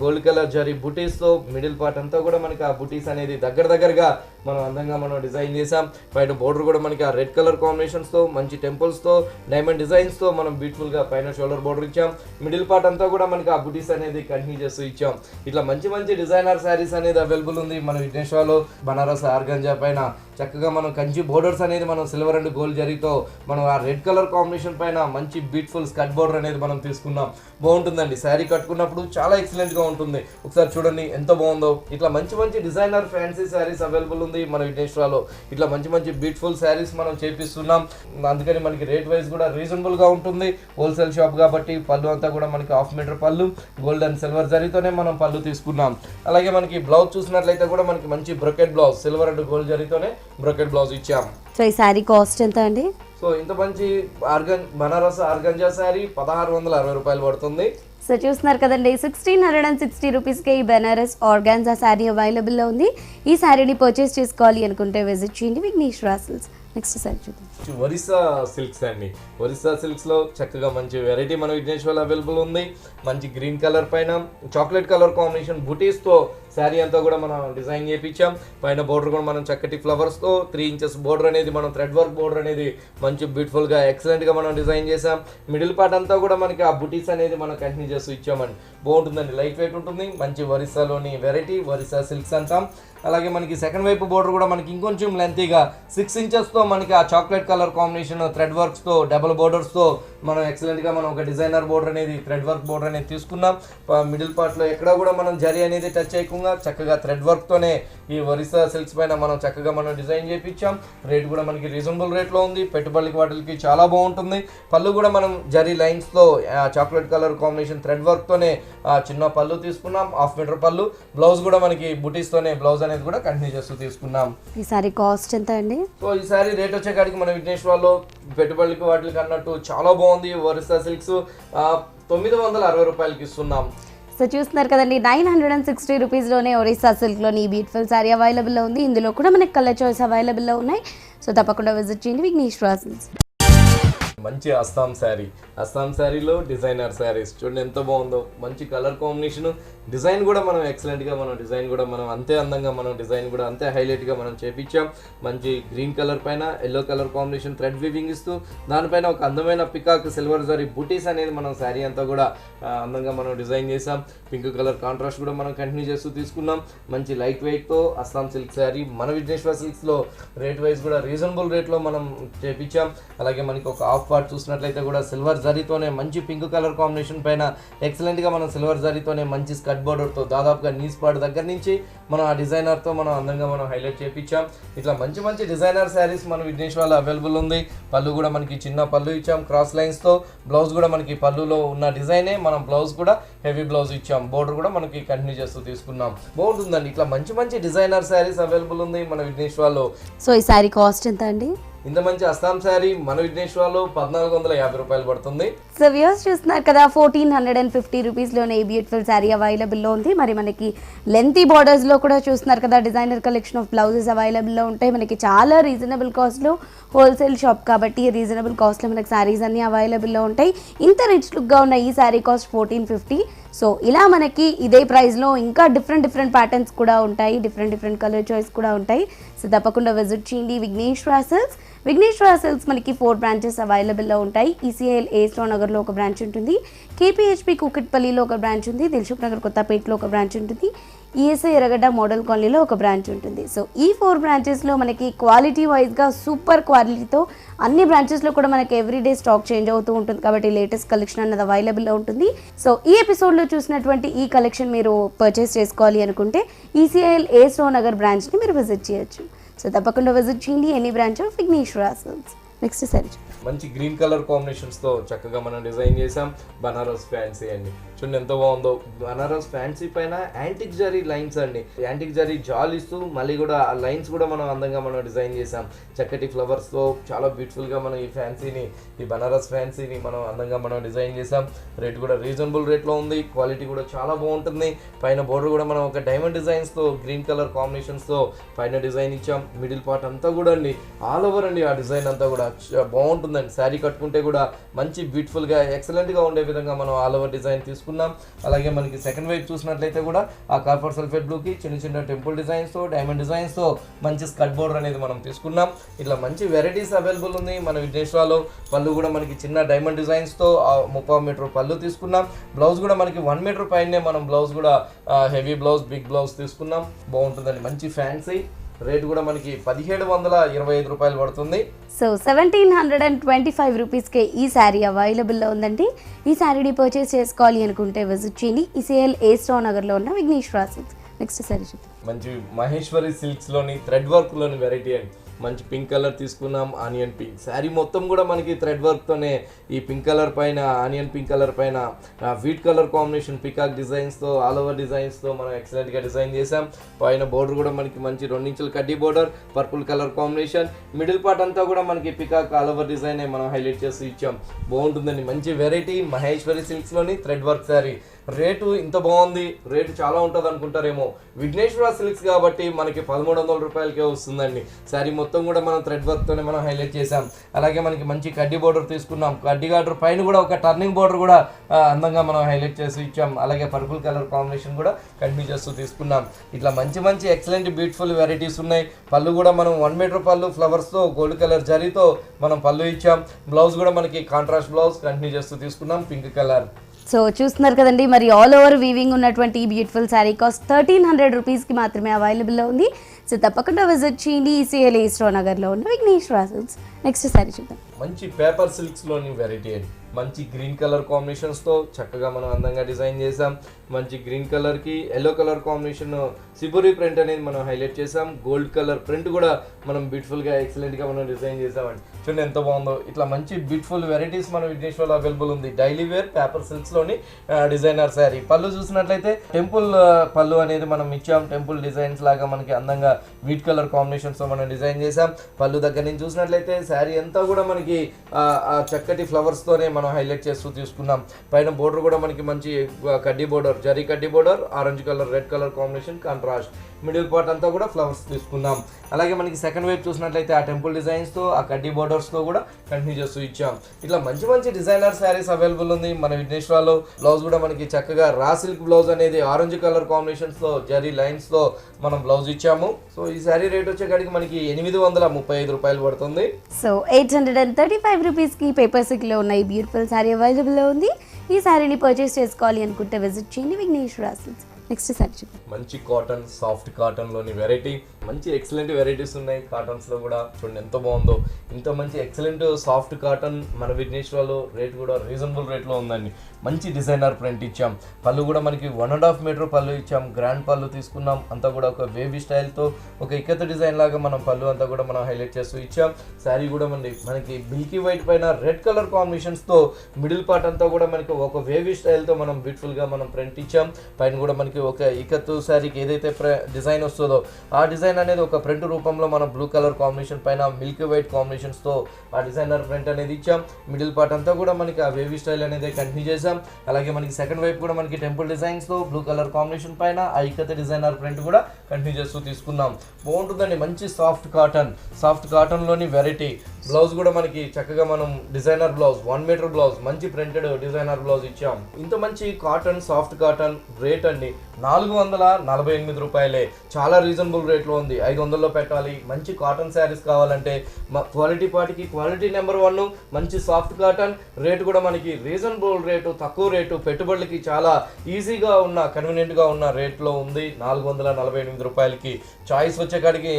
gold colour zari బుటీస్తో మిడిల్ పార్ట్ అంతా కూడా మనకి ఆ బుటీస్ అనేది దగ్గరగా మనం అందంగా మనం డిజైన్ చేసాం. పైన బోర్డర్ కూడా మనకి ఆ రెడ్ కలర్ కాంబినేషన్స్తో మంచి టెంపుల్స్తో డైమండ్ డిజైన్స్తో మనం బ్యూటిఫుల్గా పైన షోల్డర్ బోర్డర్ ఇచ్చాం. మిడిల్ పార్ట్ అంతా కూడా మనకి ఆ బుటీస్ అనేది కంటిన్యూ చేస్తూ ఇచ్చాం. ఇట్లా మంచి డిజైనర్ శారీస్ అనేది అవైలబుల్ ఉంది మన విఘ్నేశ్వర్లో. బనారస్ ఆర్గంజా పైన చక్కగా మనం కంచి బోర్డర్స్ అనేది మనం సిల్వర్ అండ్ గోల్డ్ జరీతో మనం ఆ రెడ్ కలర్ కాంబినేషన్ పైన మంచి బ్యూటిఫుల్ స్కర్ట్ బోర్డర్ అనేది మనం తీసుకున్నాం. బాగుంటుందండి, శారీ కట్టుకున్నప్పుడు చాలా ఎక్సలెంట్గా ఉంటుంది. ఒకసారి చూడండి ఎంత బాగుందో. ఇట్లా మంచి డిజైనర్ ఫ్యాన్సీ శారీస్ అవైలబుల్ ఉంది ఉంది మన విఘ్నేశ్వరాలో. ఇట్లా మంచి మంచి బ్యూటిఫుల్ శారీస్ మనం చేపిస్తున్నాం. అందుకని మనకి రేట్ వైజ్ కూడా రీజనబుల్గా ఉంటుంది. హోల్సేల్ షాప్ కాబట్టి పళ్ళు అంతా కూడా మనకి 1/2 మీటర్ పళ్ళు గోల్డ్ అండ్ సిల్వర్ జరీతోనే మనం పళ్ళు తీసుకున్నాం. అలాగే మనకి బ్లౌజ్ చూసినట్లయితే కూడా మనకి మంచి brocade blouse silver and gold జరీతోనే బ్రొకెట్ బ్లౌజ్ ఇచ్చాం. సో ఈ శారీ కాస్ట్ ఎంత అండి? సో ఇంత మంచి బనారస్ ఆర్గంజా శారీ 1660 రూపాయలు పడుతుంది. సో చూస్తున్నారు కదండి, 1660 రూపీస్కి ఈ బెనారస్ ఆర్గాన్జా శారీ అవైలబుల్లో ఉంది. ఈ శారీని పర్చేస్ చేసుకోవాలి అనుకుంటే విజిట్ చేయండి విఘ్నేశ్వర సిల్క్స్. నెక్స్ట్ శారీ చూద్దాం. ఒరిస్సా సిల్క్స్ అండి. ఒరిస్సా సిల్క్స్లో చక్కగా మంచి వెరైటీ మన విఘ్నేశ్వర్ అవైలబుల్ ఉంది. మంచి గ్రీన్ కలర్ పైన చాక్లెట్ కలర్ కాంబినేషన్ బుటీస్తో శారీ అంతా కూడా మనం డిజైన్ చేయించాం. పైన బోర్డర్ కూడా మనం చక్కటి ఫ్లవర్స్తో 3 ఇంచెస్ బోర్డర్ అనేది మనం థ్రెడ్ వర్క్ బోర్డర్ అనేది మంచి బ్యూటిఫుల్గా ఎక్సలెంట్గా మనం డిజైన్ చేసాం. మిడిల్ పార్ట్ అంతా కూడా మనకి ఆ బుటీస్ అనేది మనం కంటిన్యూ చేస్తూ ఇచ్చామండి. బాగుంటుందండి, లైట్ వెయిట్ ఉంటుంది. మంచి ఒరిస్సాలోని వెరైటీ ఒరిస్సా సిల్క్స్ అంటాం. అలాగే మనకి సెకండ్ వైపు బోర్డర్ కూడా మనకి ఇంకొంచెం లెంతీగా 6 ఇంచెస్తో మనకి ఆ చాక్లెట్ కలర్ కాంబినేషన్ థ్రెడ్ వర్క్స్తో డబుల్ బోర్డర్స్తో మనం ఎక్సలెంట్గా మనం ఒక డిజైనర్ బోర్డర్ అనేది థ్రెడ్ వర్క్ బోర్డర్ అనేది తీసుకున్నాం. మిడిల్ పార్ట్లో ఎక్కడ కూడా మనం జరీ అనేది టచ్ చేయకుండా చక్కగా థ్రెడ్ వర్క్తోనే ఈ ఒరిస్సా సిల్క్స్ పైన మనం చక్కగా మనం డిజైన్ చేయించాం. రేట్ కూడా మనకి రీజనబుల్ రేట్లో ఉంది. పెట్టుబడికి వాటికి చాలా బాగుంటుంది. పళ్ళు కూడా మనం జరీ లైన్స్తో చాక్లెట్ కలర్ కాంబినేషన్ థ్రెడ్ వర్క్తోనే చిన్న పళ్ళు తీసుకున్నాం. 1/2 మీటర్ పళ్ళు. బ్లౌజ్ కూడా మనకి బుటీస్తోనే బ్లౌజ్ అనేది కూడా కంటిన్యూ చేస్తూ తీసుకున్నాం. ఈ సారీ కాస్ట్ ఎంత అండి? సో ఈ సారీ రేట్ వచ్చేకాడికి మన విఘ్నేశ్వర్లో పెట్టుబడులకి వాటికి అన్నట్టు చాలా బాగుంది. ఒరిస్సా సిల్క్స్ 960 రూపాయలకి ఇస్తున్నాం. సో చూస్తున్నారు కదండి, 960 రూపీస్లోనే ఒరిస్సా సిల్క్లోని ఈ బ్యూటిఫుల్ శారీ అవైలబుల్లో ఉంది. ఇందులో కూడా మనకి కలర్ చాయిస్ అవైలబుల్లో ఉన్నాయి. సో తప్పకుండా విజిట్ చేయండి విఘ్నేశ్వర సిల్క్స్. మంచి అస్సాం శారీ. అస్సాం శారీలో డిజైనర్ శారీస్ చూడండి ఎంత బాగుందో. మంచి కలర్ కాంబినేషన్, డిజైన్ కూడా మనం ఎక్సలెంట్గా మనం డిజైన్ కూడా మనం అంతే అందంగా మనం డిజైన్ కూడా అంతే హైలైట్గా మనం చేపించాం. మంచి గ్రీన్ కలర్ పైన yellow colour combination thread weaving ఇస్తూ దానిపైన ఒక అందమైన పికాక్ సిల్వర్ జరీ బూటీస్ అనేది మనం శారీ అంతా కూడా అందంగా మనం డిజైన్ చేసాం. పింక్ కలర్ కాంట్రాస్ట్ కూడా మనం కంటిన్యూ చేస్తూ తీసుకున్నాం. మంచి లైట్ వెయిట్తో అస్సాం సిల్క్ శారీ మన విఘ్నేశ్వర సిల్క్స్లో రేట్ వైజ్ కూడా రీజనబుల్ రేట్లో మనం చేపించాం. అలాగే మనకి ఒక హాఫ్ పార్ట్ చూసినట్లయితే కూడా సిల్వర్ జరీతోనే మంచి పింక్ కలర్ కాంబినేషన్ పైన ఎక్సలెంట్గా మనం సిల్వర్ జరీతోనే మంచి స్కర్ట్ బోర్డర్తో దాదాపుగా నీస్ పార్ట్ దగ్గర నుంచి మనం ఆ డిజైనర్తో మనం అందంగా మనం హైలైట్ చేయించాం. ఇట్లా మంచి మంచి డిజైనర్ శారీస్ మన విఘ్నేశ్వర్లో అవైలబుల్ ఉంది. పళ్ళు కూడా మనకి చిన్న పళ్ళు ఇచ్చాం క్రాస్ లైన్స్తో. బ్లౌజ్ కూడా మనకి పళ్ళులో ఉన్న డిజైనే మనం బ్లౌజ్ కూడా హెవీ బ్లౌజ్ ఇచ్చాం. బోర్డర్ కూడా మనకి కంటిన్యూ చేస్తూ తీసుకున్నాం. బాగుంటుందండి. ఇట్లా మంచి మంచి డిజైనర్ శారీస్ అవైలబుల్ ఉంది మన విఘ్నేశ్వర్లో. సో ఈ శారీ కాస్ట్ ఎంత అండి? ఇంత మంచి అస్సాం శారీ మన విఘ్నేశ్వర్లో 1450 రూపాయలు పడుతుంది. సో వ్యూస్ చూస్తున్నారు కదా, 1450 రూపీస్లోనే ఈ బ్యూటిఫుల్ శారీ అవైలబుల్లో ఉంది. మరి మనకి లెంతీ బార్డర్స్లో కూడా చూస్తున్నారు కదా, డిజైనర్ కలెక్షన్ ఆఫ్ బ్లౌజెస్ అవైలబుల్లో ఉంటాయి. మనకి చాలా రీజనబుల్ కాస్ట్లో, హోల్సేల్ షాప్ కాబట్టి రీజనబుల్ కాస్ట్లో మనకి శారీస్ అన్నీ అవైలబుల్లో ఉంటాయి. ఇంత రిచ్ లుక్గా ఉన్న ఈ శారీ కాస్ట్ 1450. సో ఇలా మనకి ఇదే ప్రైస్లో ఇంకా డిఫరెంట్ ప్యాటర్న్స్ కూడా ఉంటాయి, డిఫరెంట్ కలర్ చాయిస్ కూడా ఉంటాయి. సో తప్పకుండా విజిట్ చేయండి విఘ్నేశ్వర సిల్క్స్. విఘ్నేశ్వర సిల్క్స్ మనకి 4 బ్రాంచెస్ అవైలబుల్లో ఉంటాయి. ఈసీఐఎల్ ఏస్ట్రో నగర్లో ఒక బ్రాంచ్ ఉంటుంది, కేపీహెచ్పి కూకట్పల్లిలో ఒక బ్రాంచ్ ఉంది, దిల్సుఖ్ నగర్ కొత్తపేటలో ఒక బ్రాంచ్ ఉంటుంది, ఈఎస్ఐ ఎర్రగడ్డ మోడల్ కాలనీలో ఒక బ్రాంచ్ ఉంటుంది. సో ఈ 4 బ్రాంచెస్లో మనకి క్వాలిటీ వైజ్గా సూపర్ క్వాలిటీతో అన్ని బ్రాంచెస్లో కూడా మనకి ఎవ్రీడే స్టాక్ చేంజ్ అవుతూ ఉంటుంది కాబట్టి లేటెస్ట్ కలెక్షన్ అన్నది అవైలబుల్లో ఉంటుంది. సో ఈ ఎపిసోడ్లో చూసినటువంటి ఈ కలెక్షన్ మీరు పర్చేస్ చేసుకోవాలి అనుకుంటే ఈసీఐఎల్ ఏస్ట్రో నగర్ బ్రాంచ్ని మీరు విజిట్ చేయొచ్చు. సో తప్పకుండా విజిట్ చేయండి any branch of Vighneshwara Silks. Next sari మంచి గ్రీన్ కలర్ కాంబినేషన్స్తో చక్కగా మనం డిజైన్ చేసాం. బనారస్ ఫ్యాన్సీ అండి, చూడండి ఎంత బాగుందో. బనారస్ ఫ్యాన్సీ పైన యాంటిక్ జరీ లైన్స్ అండి, యాంటిక్ జరీ జాల్ ఇస్తూ మళ్ళీ కూడా ఆ లైన్స్ కూడా మనం అందంగా మనం డిజైన్ చేసాం. చక్కటి ఫ్లవర్స్తో చాలా బ్యూటిఫుల్గా మనం ఈ ఫ్యాన్సీని, ఈ బనారస్ ఫ్యాన్సీని మనం అందంగా మనం డిజైన్ చేసాం. రేట్ కూడా రీజనబుల్ రేట్లో ఉంది. క్వాలిటీ కూడా చాలా బాగుంటుంది. పైన బోర్డర్ కూడా మనం ఒక డైమండ్ డిజైన్స్తో గ్రీన్ కలర్ కాంబినేషన్స్తో పైన డిజైన్ ఇచ్చాం. మిడిల్ పార్ట్ అంతా కూడా అండి ఆల్ ఓవర్ అండి ఆ డిజైన్ అంతా కూడా బాగుంటుందండి. శారీ కట్టుకుంటే కూడా మంచి బ్యూటిఫుల్గా ఎక్సలెంట్గా ఉండే విధంగా మనం ఆల్ ఓవర్ డిజైన్ తీసుకున్నాం. అలాగే మనకి సెకండ్ వైపు చూసినట్లయితే కూడా ఆ కార్పర్ సల్ఫేట్ బ్లూకి చిన్న టెంపుల్ డిజైన్స్తో డైమండ్ డిజైన్స్తో మంచి స్కర్ట్ బోర్డర్ అనేది మనం తీసుకున్నాం. ఇట్లా మంచి వెరైటీస్ అవైలబుల్ ఉంది మన విఘ్నేశ్వర్లో. పళ్ళు కూడా మనకి చిన్న డైమండ్ డిజైన్స్తో 30 మీటర్ పళ్ళు తీసుకున్నాం. బ్లౌజ్ కూడా మనకి 1 మీటర్ పైనే మనం బ్లౌజ్ కూడా హెవీ బ్లౌజ్ బిగ్ బ్లౌజ్ తీసుకున్నాం. బాగుంటుందండి, మంచి ఫ్యాన్సీ. రేట్ కూడా మనకి 1725 రూపాయలు పడుతుంది. సో 1725 రూపీస్కే ఈ శారీ అవైలబుల్లో ఉందండి. ఈ శారీని పర్చేస్ చేసుకోవాలి అనుకుంటే విజిట్ చేయండి ఈసీఐఎల్ ఏస్ట్రో నగర్లో ఉన్న విఘ్నేశ్వర సిల్క్స్. నెక్స్ట్ సారీ చూద్దాం. మంచి మహేశ్వరి సిల్క్స్లోని థ్రెడ్ వర్క్లోని వెరైటీ అండి. మంచి పింక్ కలర్ తీసుకున్నాం, ఆనియన్ పింక్ శారీ మొత్తం కూడా మనకి థ్రెడ్ వర్క్తోనే ఈ పింక్ కలర్ పైన ఆనియన్ పింక్ కలర్ పైన వీట్ కలర్ కాంబినేషన్ పికాక్ డిజైన్స్తో ఆల్ ఓవర్ డిజైన్స్తో మనం ఎక్సలెంట్గా డిజైన్ చేసాం. పైన బోర్డర్ కూడా మనకి మంచి 2 ఇంచుల కడ్డీ border, purple colour combination, middle part అంతా కూడా మనకి పికాక్ ఆల్ ఓవర్ డిజైన్ మనం హైలైట్ చేసి ఇచ్చాం. బాగుంటుందండి, మంచి వెరైటీ మహేశ్వరి సిల్క్స్లోని థ్రెడ్ వర్క్ శారీ. రేటు ఇంత బాగుంది, రేటు చాలా ఉంటుంది అనుకుంటారేమో, విఘ్నేశ్వర సిల్క్స్ కాబట్టి మనకి 1300 రూపాయలకే వస్తుందండి. శారీ మొత్తం కూడా మనం థ్రెడ్ వర్క్తోనే మనం హైలైట్ చేసాం. అలాగే మనకి మంచి కడ్డీ బోర్డర్ తీసుకున్నాం, కడ్డీ బార్డర్ పైన కూడా ఒక టర్నింగ్ బోర్డర్ కూడా అందంగా మనం హైలైట్ చేసి ఇచ్చాం. అలాగే పర్పుల్ కలర్ కాంబినేషన్ కూడా కంటిన్యూ చేస్తూ తీసుకున్నాం. ఇట్లా మంచి మంచి ఎక్సలెంట్ బ్యూటిఫుల్ వెరైటీస్ ఉన్నాయి. పళ్ళు కూడా మనం 1 మీటర్ పళ్ళు ఫ్లవర్స్తో గోల్డ్ కలర్ జరీతో మనం పళ్ళు ఇచ్చాం. బ్లౌజ్ కూడా మనకి కాంట్రాస్ట్ బ్లౌజ్ కంటిన్యూ చేస్తూ తీసుకున్నాం, పింక్ కలర్. సో చూస్తున్నారు కదండి, మరి ఆల్ ఓవర్ వీవింగ్ ఉన్నటువంటి ఈ బ్యూటిఫుల్ శారీ కాస్ట్ 1300 రూపీస్కి మాత్రమే అవైలబుల్లో ఉంది. సో తప్పకుండా విజిట్ చేయండి ఈసీఎల్ ఈస్ట్రో నగర్లో ఉన్న విఘ్నేశ్వర సిల్క్స్. నెక్స్ట్ శారీ చూద్దాం. మంచి పేపర్ సిల్క్స్లోని వెరైటీ అండి. మంచి గ్రీన్ కలర్ కాంబినేషన్స్తో చక్కగా మనం అందంగా డిజైన్ చేసాం. మంచి గ్రీన్ కలర్కి ఎల్లో కలర్ కాంబినేషన్ సిబురి ప్రింట్ అనేది మనం హైలైట్ చేసాం. గోల్డ్ కలర్ ప్రింట్ కూడా మనం బ్యూటిఫుల్గా ఎక్సలెంట్గా మనం డిజైన్ చేసామండి. చూడండి ఎంత బాగుందో. ఇట్లా మంచి బ్యూటిఫుల్ వెరైటీస్ మన విఘ్నేశ్వర్లో అవైలబుల్ ఉంది. డైలీ వేర్ పేపర్ సిల్క్స్లోని డిజైనర్ శారీ. పళ్ళు చూసినట్లయితే టెంపుల్ పళ్ళు అనేది మనం ఇచ్చాం. టెంపుల్ డిజైన్స్ లాగా మనకి అందంగా వీట్ కలర్ కాంబినేషన్స్తో మనం డిజైన్ చేసాం. పళ్ళు దగ్గర నుంచి చూసినట్లయితే శారీ అంతా కూడా మనకి చక్కటి ఫ్లవర్స్తోనే మనం హైలైట్ చేస్తూ తీసుకున్నాం. పైన బోర్డర్ కూడా మనకి మంచి కడ్డీ బోర్డర్, జరీ కడ్డీ border, orange colour red colour combination contrast. Middle part అంతా కూడా ఫ్లవర్స్ తీసుకున్నాం. అలాగే మనకి సెకండ్ వైపు చూసినట్లయితే ఆ టెంపుల్ డిజైన్స్తో ఆ కడ్డీ బోర్డర్స్తో కూడా కంటిన్యూ చేస్తూ ఇచ్చాం. ఇట్లా మంచి మంచి డిజైనర్ శారీస్ అవైలబుల్ ఉంది మన విఘ్నేశ్వర్లో. బ్లౌజ్ కూడా మనకి చక్కగా రా సిల్క్ బ్లౌజ్ అనేది ఆరెంజ్ కలర్ కాంబినేషన్స్తో జరీ లైన్స్తో మనం బ్లౌజ్ ఇచ్చాము. సో ఈ శారీ రేట్ వచ్చేకాడికి మనకి 835 రూపాయలు పడుతుంది. సో 835 రూపీస్కి పేపర్ సిల్క్లో ఉన్న ఈ బ్యూటిఫుల్ శారీ అవైలబుల్లో ఉంది. ఈ శారీని పర్చేస్ చేసుకోవాలి అనుకుంటే విజిట్ చేయండి విఘ్నేశ్వర సిల్క్స్. నెక్స్ట్ శారీ చూద్దాం. మంచి కాటన్, సాఫ్ట్ కాటన్లోని వెరైటీ. మంచి ఎక్సలెంట్ వెరైటీస్ ఉన్నాయి కాటన్స్లో కూడా. చూడండి ఎంత బాగుందో. ఇంత మంచి ఎక్సలెంట్ సాఫ్ట్ కాటన్ మన విఘ్నేశ్వర్లో రేట్ కూడా రీజనబుల్ రేట్లో ఉందండి. మంచి డిజైనర్ ప్రింట్ ఇచ్చాం. పళ్ళు కూడా మనకి 1.5 మీటర్ పళ్ళు ఇచ్చాం. గ్రాండ్ పళ్ళు తీసుకున్నాం. అంతా కూడా ఒక వేవీ స్టైల్తో ఒక ఇక్కత డిజైన్ లాగా మనం పళ్ళు అంతా కూడా మనం హైలైట్ చేస్తూ ఇచ్చాం. శారీ కూడా మనకి మిల్కీ వైట్ పైన రెడ్ కలర్ కాంబినేషన్స్తో మిడిల్ పార్ట్ అంతా కూడా మనకి ఒక వేవీ స్టైల్తో మనం బ్యూటిఫుల్గా మనం ప్రింట్ ఇచ్చాం. పైన కూడా మనకి ఒక ఇకత్తు శారీకి ఏదైతే డిజైన్ వస్తుందో ఆ డిజైన్ అనేది ఒక ప్రింట్ రూపంలో మనం బ్లూ కలర్ కాంబినేషన్ పైన మిల్కీ వైట్ కాంబినేషన్స్తో ఆ డిజైనర్ ప్రింట్ అనేది ఇచ్చాం. మిడిల్ పార్ట్ అంతా కూడా మనకి ఆ వేవీ స్టైల్ అనేది కంటిన్యూ చేసాం. అలాగే మనకి సెకండ్ వైపు కూడా మనకి టెంపుల్ డిజైన్స్తో బ్లూ కలర్ కాంబినేషన్ పైన ఆ ఇకత్తు డిజైనర్ ప్రింట్ కూడా కంటిన్యూ చేస్తూ తీసుకున్నాం. బాగుంటుందండి. మంచి సాఫ్ట్ కాటన్లోని వెరైటీ. బ్లౌజ్ కూడా మనకి చక్కగా మనం డిజైనర్ బ్లౌజ్ 1 మీటర్ బ్లౌజ్ మంచి ప్రింటెడ్ డిజైనర్ బ్లౌజ్ ఇచ్చాం. ఇంత మంచి కాటన్, సాఫ్ట్ కాటన్ రేట్ అండి 448 రూపాయలే. చాలా రీజనబుల్ రేట్లో ఉంది. 500లో పెట్టాలి. మంచి కాటన్ శారీస్ కావాలంటే క్వాలిటీ పాటికి క్వాలిటీ నెంబర్ 1. మంచి సాఫ్ట్ కాటన్ రేటు కూడా మనకి రీజనబుల్ రేటు, తక్కువ రేటు, పెట్టుబడులకి చాలా ఈజీగా ఉన్న కన్వీనియంట్గా ఉన్న రేట్లో ఉంది. 448 రూపాయలకి. చాయిస్ వచ్చేకాడికి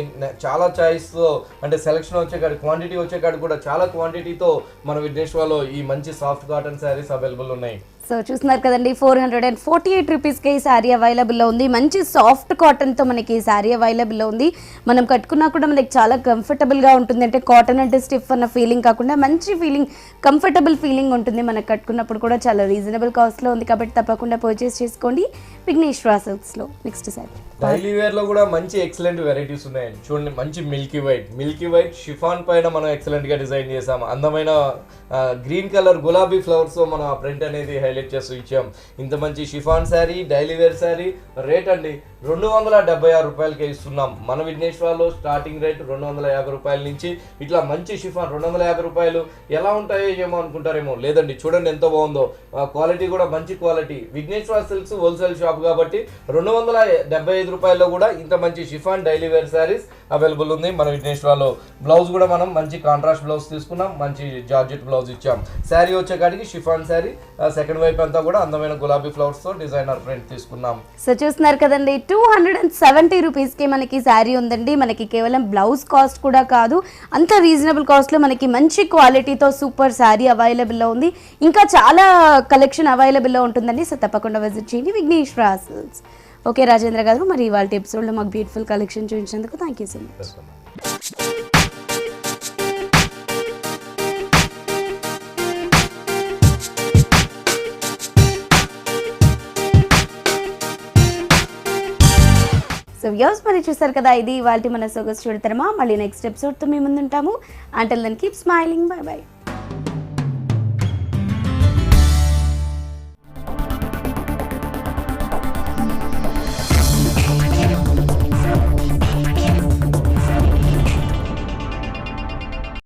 చాలా చాయిస్తో అంటే సెలెక్షన్ వచ్చేకాడికి క్వాంటిటీ వచ్చేకాడికి కూడా చాలా క్వాంటిటీతో మన విఘ్నేశ్వర్లో ఈ మంచి సాఫ్ట్ కాటన్ శారీస్ అవైలబుల్ ఉన్నాయి. సో చూస్తున్నారు కదండి, 448 రూపీస్కి ఈ శారీ అవైలబుల్లో ఉంది. మంచి సాఫ్ట్ కాటన్తో మనకి ఈ శారీ అవైలబుల్లో ఉంది. మనం కట్టుకున్నా కూడా మనకి చాలా కంఫర్టబుల్గా ఉంటుంది. అంటే కాటన్ అంటే స్టిఫ్ అన్న ఫీలింగ్ కాకుండా మంచి ఫీలింగ్, కంఫర్టబుల్ ఫీలింగ్ ఉంటుంది. మనకు కట్టుకున్నప్పుడు కూడా చాలా రీజనబుల్ కాస్ట్లో ఉంది కాబట్టి తప్పకుండా పర్చేస్ చేసుకోండి విఘ్నేశ్వర సిల్క్స్లో. నెక్స్ట్ శారీ డైలీ వేర్లో కూడా మంచి ఎక్సలెంట్ వెరైటీస్ ఉన్నాయండి. చూడండి మంచి మిల్కీ వైట్ షిఫాన్ పైన మనం ఎక్సలెంట్గా డిజైన్ చేసాం. అందమైన గ్రీన్ కలర్ గులాబీ ఫ్లవర్స్తో మనం ఆ ప్రింట్ అనేది హైలైట్ చేస్తూ ఇచ్చాం. ఇంత మంచి chiffon sari, daily wear sari rate అండి 276 రూపాయలకే ఇస్తున్నాం. మన విఘ్నేశ్వర్లో స్టార్టింగ్ రేట్ 250 రూపాయల నుంచి. ఇట్లా మంచి షిఫాన్ 250 రూపాయలు ఎలా ఉంటాయో ఏమో అనుకుంటారేమో, లేదండి చూడండి ఎంత బాగుందో. క్వాలిటీ కూడా మంచి quality. Vighneshwara silks wholesale shop కాబట్టి 275 రూపాయల్లో కూడా ఇంత మంచి chiffon daily wear saris available ఉంది మన విఘ్నేశ్వర్లో. బ్లౌజ్ కూడా మనం మంచి కాంట్రాస్ట్ బ్లౌజ్ తీసుకున్నాం. మంచి జార్జెట్ బ్లౌజ్ ఇచ్చాం. శారీ వచ్చేకాడికి షిఫాన్ శారీ. సెకండ్ వైపు అంతా కూడా అందమైన గులాబీ ఫ్లవర్స్తో డిజైనర్ ప్రింట్ తీసుకున్నాం. సో చూస్తున్నారు కదండి, 270 రూపీస్కి మనకి శారీ ఉందండి. మనకి కేవలం బ్లౌజ్ కాస్ట్ కూడా కాదు, అంత రీజనబుల్ కాస్ట్లో మనకి మంచి క్వాలిటీతో సూపర్ శారీ అవైలబుల్లో ఉంది. ఇంకా చాలా కలెక్షన్ అవైలబుల్లో ఉంటుందండి. సో తప్పకుండా విజిట్ చేయండి విఘ్నేశ్వర సిల్క్స్. ఓకే రాజేంద్ర గారు, మరి ఇవాళ ఎపిసోడ్లో మాకు బ్యూటిఫుల్ కలెక్షన్ చూపించినందుకు thank you so much. Welcome. So views మరి చూసారు కదా, ఇది ఇవాళ మన సొగసు చూడతారమా. మళ్ళీ నెక్స్ట్ ఎపిసోడ్తో మీ ముందు ఉంటాము. Until then keep smiling. Bye by.